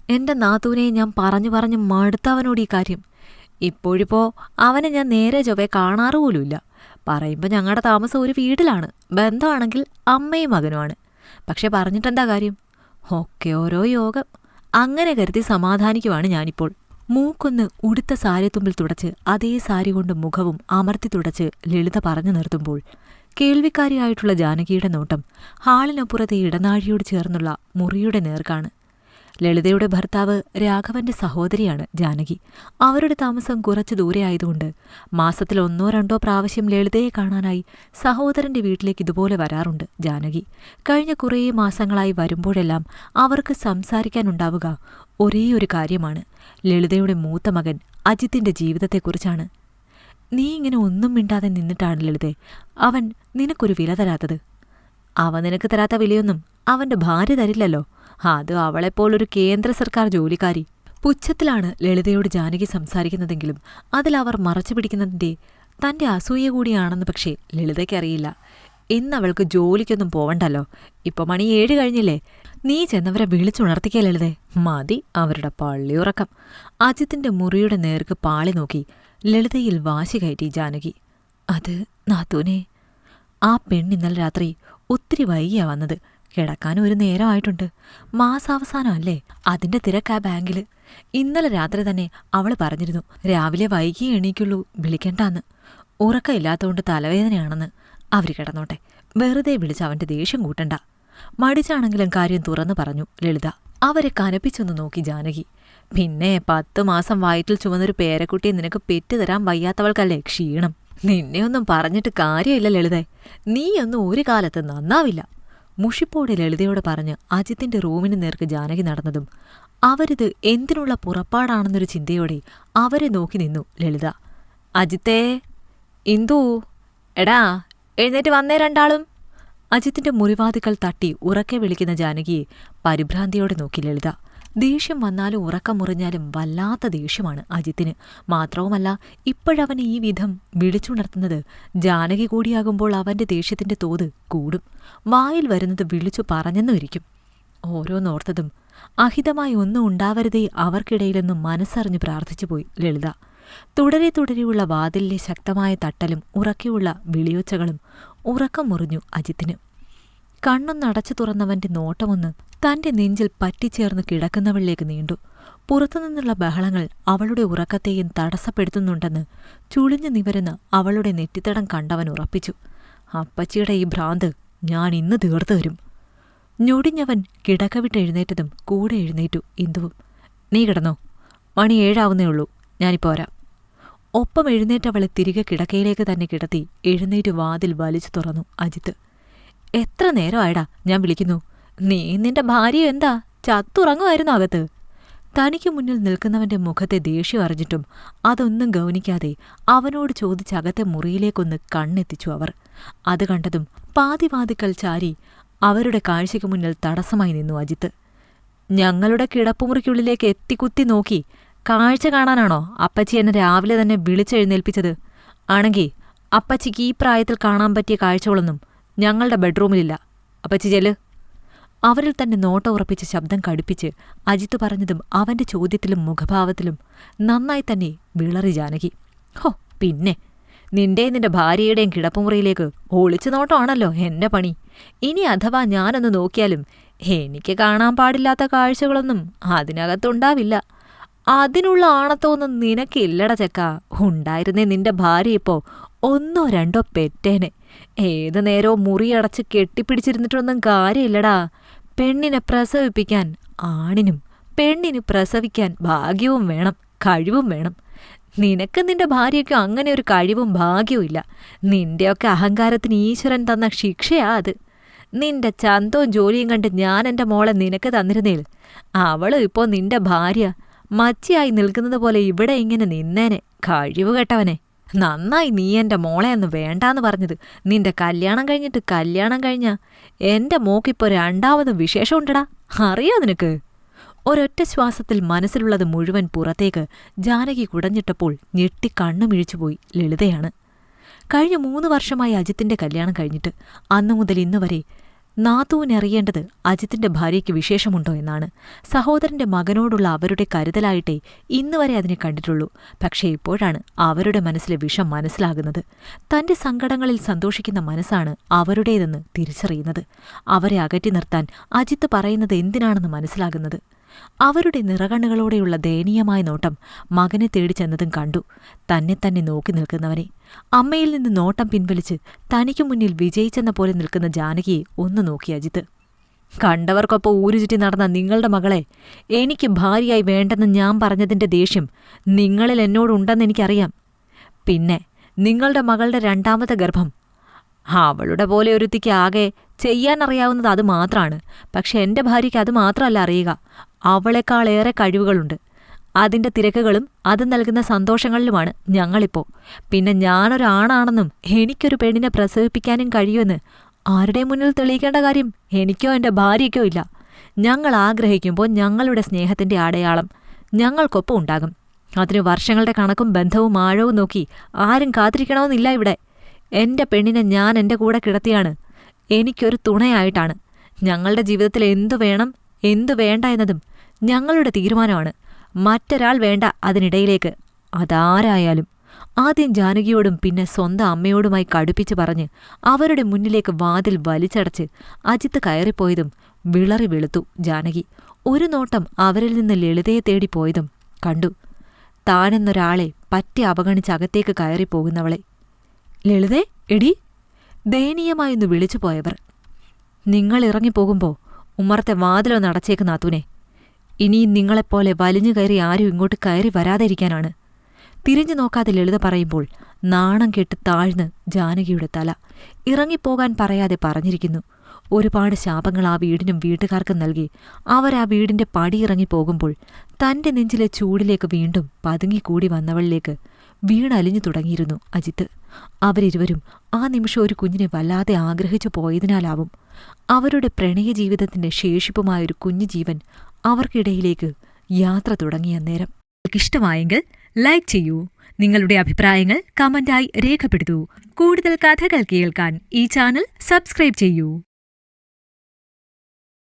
എന്റെ നാത്തൂനെ ഞാൻ പറഞ്ഞു പറഞ്ഞു മടുത്തവനോട് ഈ കാര്യം. ഇപ്പോഴിപ്പോ അവനെ ഞാൻ നേരെ ചൊവ്വേ കാണാറുപോലുമില്ല. പറയുമ്പോൾ ഞങ്ങളുടെ താമസം ഒരു വീട്ടിലാണ്, ബന്ധമാണെങ്കിൽ അമ്മയും മകനുമാണ്. പക്ഷെ പറഞ്ഞിട്ടെന്താ കാര്യം? ഒക്കെ ഓരോ യോഗം. അങ്ങനെ കരുതി സമാധാനിക്കുവാണ് ഞാനിപ്പോൾ. മൂക്കൊന്ന് ഉടുത്ത സാരിത്തുമ്പിൽ തുടച്ച് അതേ സാരി കൊണ്ട് മുഖവും അമർത്തി തുടച്ച് ലളിത പറഞ്ഞു നിർത്തുമ്പോൾ കേൾവിക്കാരിയായിട്ടുള്ള ജാനകിയുടെ നോട്ടം ഹാളിനപ്പുറത്തെ ഇടനാഴിയോട് ചേർന്നുള്ള മുറിയുടെ നേർക്കാണ്. ലളിതയുടെ ഭർത്താവ് രാഘവന്റെ സഹോദരിയാണ് ജാനകി. അവരുടെ താമസം കുറച്ചു ദൂരെ ആയതുകൊണ്ട് മാസത്തിൽ 1-2 പ്രാവശ്യം ലളിതയെ കാണാനായി സഹോദരന്റെ വീട്ടിലേക്ക് ഇതുപോലെ വരാറുണ്ട് ജാനകി. കഴിഞ്ഞ കുറേ മാസങ്ങളായി വരുമ്പോഴെല്ലാം അവർക്ക് സംസാരിക്കാനുണ്ടാവുക ഒരേയൊരു കാര്യമാണ്, ലളിതയുടെ മൂത്ത മകൻ അജിത്തിന്റെ ജീവിതത്തെക്കുറിച്ചാണ്. നീ ഇങ്ങനെ ഒന്നും മിണ്ടാതെ നിന്നിട്ടാണ് ലളിതേ അവൻ നിനക്കൊരു വില തരാത്തത്. അവൻ നിനക്ക് തരാത്ത വിലയൊന്നും അവന്റെ ഭാര്യ തരില്ലല്ലോ. അത് അവളെപ്പോലൊരു കേന്ദ്ര സർക്കാർ ജോലിക്കാരി. പുച്ഛത്തിലാണ് ലളിതയോട് ജാനകി സംസാരിക്കുന്നതെങ്കിലും അതിലവർ മറച്ചു പിടിക്കുന്നതിന്റെ തന്റെ അസൂയ കൂടിയാണെന്ന് പക്ഷേ ലളിതയ്ക്കറിയില്ല. ഇന്നവൾക്ക് ജോലിക്കൊന്നും പോവണ്ടല്ലോ. ഇപ്പൊ മണി 7 കഴിഞ്ഞില്ലേ? നീ ചെന്നവരെ വിളിച്ചുണർത്തിക്കേ ലളിതേ. മതി അവരുടെ പള്ളിയുറക്കം. അജിത്തിന്റെ മുറിയുടെ നേർക്ക് പാളി നോക്കി ലളിതയിൽ വാശി കയറ്റി ജാനകി. അത് നാത്തൂനെ, ആ പെണ്ണിന്നലെ രാത്രി ഒത്തിരി വൈകിയാ വന്നത്. കിടക്കാനും ഒരു നേരമായിട്ടുണ്ട്. മാസാവസാനമല്ലേ, അതിന്റെ തിരക്കാ ബാങ്കില്. ഇന്നലെ രാത്രി തന്നെ അവള് പറഞ്ഞിരുന്നു രാവിലെ വൈകിയേ എണീക്കുള്ളൂ, വിളിക്കണ്ടാന്ന്. ഉറക്കമില്ലാത്തതുകൊണ്ട് തലവേദനയാണെന്ന്. അവര് കിടന്നോട്ടെ, വെറുതെ വിളിച്ച് അവന്റെ ദേഷ്യം കൂട്ടണ്ട. മടിച്ചാണെങ്കിലും കാര്യം തുറന്നു പറഞ്ഞു ലളിത. അവരെ കനപ്പിച്ചൊന്ന് നോക്കി ജാനകി. പിന്നെ 10 മാസം വയറ്റിൽ ചുമന്നൊരു പേരക്കുട്ടിയെ നിനക്ക് പെറ്റുതരാൻ വയ്യാത്തവൾക്കല്ലേ ക്ഷീണം. നിന്നെയൊന്നും പറഞ്ഞിട്ട് കാര്യമില്ല ലളിതേ, നീയൊന്നും ഒരു കാലത്ത് നന്നാവില്ല. മുഷിപ്പോടെ ലളിതയോട് പറഞ്ഞ് അജിത്തിന്റെ റൂമിന് നേർക്ക് ജാനകി നടന്നതും അവരിത് എന്തിനുള്ള പുറപ്പാടാണെന്നൊരു ചിന്തയോടെ അവരെ നോക്കി നിന്നു ലളിത. അജിത്തേ, ഇന്ദു, എടാ എഴുന്നേറ്റ് വന്നേ രണ്ടാളും. അജിത്തിന്റെ മുറിവാതിക്കൽ തട്ടി ഉറക്കെ വിളിക്കുന്ന ജാനകിയെ പരിഭ്രാന്തിയോടെ നോക്കി ലളിത. ദേഷ്യം വന്നാലും ഉറക്കം മുറിഞ്ഞാലും വല്ലാത്ത ദേഷ്യമാണ് അജിത്തിന്. മാത്രവുമല്ല, ഇപ്പോഴവനെ ഈ വിധം വിളിച്ചുണർത്തുന്നത് ജാനകി കൂടിയാകുമ്പോൾ അവന്റെ ദേഷ്യത്തിന്റെ തോത് കൂടും. വായിൽ വരുന്നത് വിളിച്ചു പറഞ്ഞെന്നുമിരിക്കും. ഓരോന്നോർത്തതും അഹിതമായി ഒന്നും ഉണ്ടാവരുതേ അവർക്കിടയിലെന്നും മനസ്സറിഞ്ഞു പ്രാർത്ഥിച്ചുപോയി ലളിത. തുടരെ തുടരെയുള്ള വാതിലിലെ ശക്തമായ തട്ടലും ഉറക്കെയുള്ള വിളിയൊച്ചകളും ഉറക്കം മുറിഞ്ഞു അജിത്തിന്. കണ്ണൊന്നടച്ചു തുറന്നവന്റെ നോട്ടമൊന്ന് തന്റെ നെഞ്ചിൽ പറ്റിച്ചേർന്ന് കിടക്കുന്നവളിലേക്ക് നീണ്ടു. പുറത്തുനിന്നുള്ള ബഹളങ്ങൾ അവളുടെ ഉറക്കത്തെയും തടസ്സപ്പെടുത്തുന്നുണ്ടെന്ന് ചുളിഞ്ഞു നിവരുന്ന അവളുടെ നെറ്റിത്തടം കണ്ടവൻ ഉറപ്പിച്ചു. അപ്പച്ചിയുടെ ഈ ഭ്രാന്ത് ഞാൻ ഇന്ന് തീർത്തു തരും. ഞൊടിഞ്ഞവൻ കിടക്കവിട്ട് എഴുന്നേറ്റതും കൂടെ എഴുന്നേറ്റു ഇന്ദുവും. നീ കിടന്നോ, മണി 7 ആവുന്നേ ഉള്ളൂ, ഞാനിപ്പോ വരാം. ഒപ്പം എഴുന്നേറ്റവളെ തിരികെ കിടക്കയിലേക്ക് തന്നെ കിടത്തി എഴുന്നേറ്റ് വാതിൽ വലിച്ചു തുറന്നു അജിത്ത്. എത്ര നേരമായടാ ഞാൻ വിളിക്കുന്നു. നീ നിന്റെ ഭാര്യ എന്താ ചത്തുറങ്ങുമായിരുന്നു അകത്ത്? തനിക്ക് മുന്നിൽ നിൽക്കുന്നവന്റെ മുഖത്തെ ദേഷ്യം അറിഞ്ഞിട്ടും അതൊന്നും ഗൗനിക്കാതെ അവനോട് ചോദിച്ചകത്തെ മുറിയിലേക്കൊന്ന് കണ്ണെത്തിച്ചു അവർ. അത് കണ്ടതും പാതിവാതിക്കൽ ചാരി അവരുടെ കാഴ്ചയ്ക്ക് മുന്നിൽ തടസ്സമായി നിന്നു അജിത്ത്. ഞങ്ങളുടെ കിടപ്പുമുറിക്കുള്ളിലേക്ക് എത്തിക്കുത്തി നോക്കി കാഴ്ച കാണാനാണോ അപ്പച്ചി എന്നെ രാവിലെ തന്നെ വിളിച്ചെഴുന്നേൽപ്പിച്ചത്? ആണെങ്കിൽ അപ്പച്ചിക്ക് ഈ പ്രായത്തിൽ കാണാൻ പറ്റിയ കാഴ്ചകളൊന്നും ഞങ്ങളുടെ ബെഡ്റൂമിലില്ല. അപ്പച്ചി ചെല്ല്. അവരിൽ തന്നെ നോട്ടം ഉറപ്പിച്ച ശബ്ദം കടുപ്പിച്ച് അജിത്ത് പറഞ്ഞതും അവന്റെ ചോദ്യത്തിലും മുഖഭാവത്തിലും നന്നായി തന്നെ വിളറി ജാനകി. ഹോ, പിന്നെ നിന്റെ ഭാര്യയുടെയും കിടപ്പുമുറിയിലേക്ക് ഒളിച്ചു നോട്ടമാണല്ലോ എന്റെ പണി. ഇനി അഥവാ ഞാനൊന്ന് നോക്കിയാലും എനിക്ക് കാണാൻ പാടില്ലാത്ത കാഴ്ചകളൊന്നും അതിനകത്തുണ്ടാവില്ല. അതിനുള്ള ആണത്തൊന്നും നിനക്കില്ലട ചെക്ക. ഉണ്ടായിരുന്നേ നിന്റെ ഭാര്യ ഇപ്പോ 1-2 പെറ്റേനെ. ഏതു നേരവും മുറിയടച്ച് കെട്ടിപ്പിടിച്ചിരുന്നിട്ടൊന്നും കാര്യമില്ലടാ. പെണ്ണിനെ പ്രസവിപ്പിക്കാൻ ആണിനും പെണ്ണിന് പ്രസവിക്കാൻ ഭാഗ്യവും വേണം, കഴിവും വേണം. നിനക്ക് നിന്റെ ഭാര്യയ്ക്കും അങ്ങനെ ഒരു കഴിവും ഭാഗ്യവും ഇല്ല. നിന്റെയൊക്കെ അഹങ്കാരത്തിന് ഈശ്വരൻ തന്ന ശിക്ഷയാ അത്. നിന്റെ ചന്തവും ജോലിയും കണ്ട് ഞാൻ എൻ്റെ മോളെ നിനക്ക് തന്നിരുന്നേൽ അവളും ഇപ്പോൾ നിന്റെ ഭാര്യ മച്ചിയായി നിൽക്കുന്നത് പോലെ ഇവിടെ ഇങ്ങനെ നിന്നേനെ. കഴിവ് കെട്ടവനെ. നന്നായി നീ എൻ്റെ മോളെ ഒന്ന് വേണ്ടാന്ന് പറഞ്ഞത്. നിന്റെ കല്യാണം കഴിഞ്ഞ എൻ്റെ മോക്കിപ്പോൾ 2ാമതും വിശേഷമുണ്ടടാ, അറിയോ നിനക്ക്? ഒരൊറ്റ ശ്വാസത്തിൽ മനസ്സിലുള്ളത് മുഴുവൻ പുറത്തേക്ക് ജാനകി കുടഞ്ഞിട്ടപ്പോൾ ഞെട്ടി കണ്ണുമിഴിച്ചുപോയി ലളിതയാണ്. കഴിഞ്ഞ 3 വർഷമായി അജിത്തിന്റെ കല്യാണം കഴിഞ്ഞിട്ട് അന്നു മുതൽ ഇന്നുവരെ നാത്തൂനറിയേണ്ടത് അജിത്തിന്റെ ഭാര്യയ്ക്ക് വിശേഷമുണ്ടോ എന്നാണ്. സഹോദരന്റെ മകനോടുള്ള അവരുടെ കരുതലായിട്ടേ ഇന്നുവരെ അതിനെ കണ്ടിട്ടുള്ളൂ. പക്ഷേ ഇപ്പോഴാണ് അവരുടെ മനസ്സിലെ വിഷം മനസ്സിലാകുന്നത്. തന്റെ സങ്കടങ്ങളിൽ സന്തോഷിക്കുന്ന മനസ്സാണ് അവരുടേതെന്ന് തിരിച്ചറിയുന്നത്. അവരെ അകറ്റി നിർത്താൻ അജിത്ത് പറയുന്നത് എന്തിനാണെന്ന് മനസ്സിലാകുന്നത്. അവരുടെ നിറകണ്ണുകളോടെയുള്ള ദയനീയമായ നോട്ടം മകനെ തേടി ചെന്നതും കണ്ടു. തന്നെ നോക്കി നിൽക്കുന്നവനെ. അമ്മയിൽ നിന്ന് നോട്ടം പിൻവലിച്ച് തനിക്കു മുന്നിൽ വിജയിച്ചെന്ന പോലെ നിൽക്കുന്ന ജാനകിയെ ഒന്ന് നോക്കി അജിത്ത്. കണ്ടവർക്കൊപ്പം ഊരുചുറ്റി നടന്ന നിങ്ങളുടെ മകളെ എനിക്ക് ഭാര്യയായി വേണ്ടെന്ന് ഞാൻ പറഞ്ഞതിന്റെ ദേഷ്യം നിങ്ങളിൽ എന്നോടുണ്ടെന്നെനിക്കറിയാം. പിന്നെ നിങ്ങളുടെ മകളുടെ രണ്ടാമത്തെ ഗർഭം അവളുടെ പോലെ ഒരുത്തിക്ക് ആകെ ചെയ്യാനറിയാവുന്നത് അത് മാത്രമാണ്. പക്ഷെ എന്റെ ഭാര്യയ്ക്ക് അത് മാത്രമല്ല അറിയുക, അവളെക്കാളേറെ കഴിവുകളുണ്ട്. അതിന്റെ തിരക്കുകളും അത് നൽകുന്ന സന്തോഷങ്ങളിലുമാണ് ഞങ്ങളിപ്പോ. പിന്നെ ഞാനൊരാണാണെന്നും എനിക്കൊരു പെണ്ണിനെ പ്രസവിപ്പിക്കാനും കഴിയുമെന്ന് ആരുടെ മുന്നിൽ തെളിയിക്കേണ്ട കാര്യം എനിക്കോ എന്റെ ഭാര്യയ്ക്കോ ഇല്ല. ഞങ്ങൾ ആഗ്രഹിക്കുമ്പോൾ ഞങ്ങളുടെ സ്നേഹത്തിന്റെ അടയാളം ഞങ്ങൾക്കൊപ്പം ഉണ്ടാകും. അതിന് വർഷങ്ങളുടെ കണക്കും ബന്ധവും ആഴവും നോക്കി ആരും കാത്തിരിക്കണമെന്നില്ല ഇവിടെ. എന്റെ പെണ്ണിനെ ഞാൻ എന്റെ കൂടെ കിടത്തിയാണ് എനിക്കൊരു തുണയായിട്ടാണ്. ഞങ്ങളുടെ ജീവിതത്തിൽ എന്തു വേണം എന്തു വേണ്ട എന്നതും ഞങ്ങളുടെ തീരുമാനമാണ്. മറ്റൊരാൾ വേണ്ട അതിനിടയിലേക്ക്, അതാരായാലും. ആദ്യം ജാനകിയോടും പിന്നെ സ്വന്തം അമ്മയോടുമായി കടുപ്പിച്ച് പറഞ്ഞ് അവരുടെ മുന്നിലേക്ക് വാതിൽ വലിച്ചടച്ച് അജിത്ത് കയറിപ്പോയതും വിളറി വെളുത്തു ജാനകി. ഒരു നോട്ടം അവരിൽ നിന്ന് ലളിതയെ തേടിപ്പോയതും കണ്ടു. താനെന്നൊരാളെ പറ്റി അവഗണിച്ച് അകത്തേക്ക് കയറിപ്പോകുന്നവളെ. ലളിതേ, എടി, ദയനീയമായൊന്ന് വിളിച്ചു പോയവർ. നിങ്ങൾ ഇറങ്ങിപ്പോകുമ്പോ ഉമ്മറത്തെ വാതിലൊന്ന് അടച്ചേക്ക് നാത്തൂനെ. ഇനിയും നിങ്ങളെപ്പോലെ വലിഞ്ഞു കയറി ആരും ഇങ്ങോട്ട് കയറി വരാതിരിക്കാനാണ്. തിരിഞ്ഞു നോക്കാതെ ലളിത പറയുമ്പോൾ നാണം കെട്ട് താഴ്ന്ന് ജാനകിയുടെ തല. ഇറങ്ങിപ്പോകാൻ പറയാതെ പറഞ്ഞിരിക്കുന്നു. ഒരുപാട് ശാപങ്ങൾ ആ വീടിനും വീട്ടുകാർക്കും നൽകി അവരാ വീടിന്റെ പടിയിറങ്ങിപ്പോകുമ്പോൾ തന്റെ നെഞ്ചിലെ ചൂടിലേക്ക് വീണ്ടും പതുങ്ങിക്കൂടി വന്നവളിലേക്ക് വീണലിഞ്ഞു തുടങ്ങിയിരുന്നു അജിത്ത്. അവരിരുവരും ആ നിമിഷം ഒരു കുഞ്ഞിനെ വല്ലാതെ ആഗ്രഹിച്ചു പോയതിനാലാവും അവരുടെ പ്രണയജീവിതത്തിന്റെ ശേഷിപ്പുമായൊരു കുഞ്ഞു ജീവൻ അവർക്കിടയിലേക്ക് യാത്ര തുടങ്ങിയ നേരം. ഇഷ്ടമായെങ്കിൽ ലൈക്ക് ചെയ്യൂ. നിങ്ങളുടെ അഭിപ്രായങ്ങൾ കമന്റായി രേഖപ്പെടുത്തൂ. കൂടുതൽ കഥകൾ കേൾക്കാൻ ഈ ചാനൽ സബ്സ്ക്രൈബ് ചെയ്യൂ.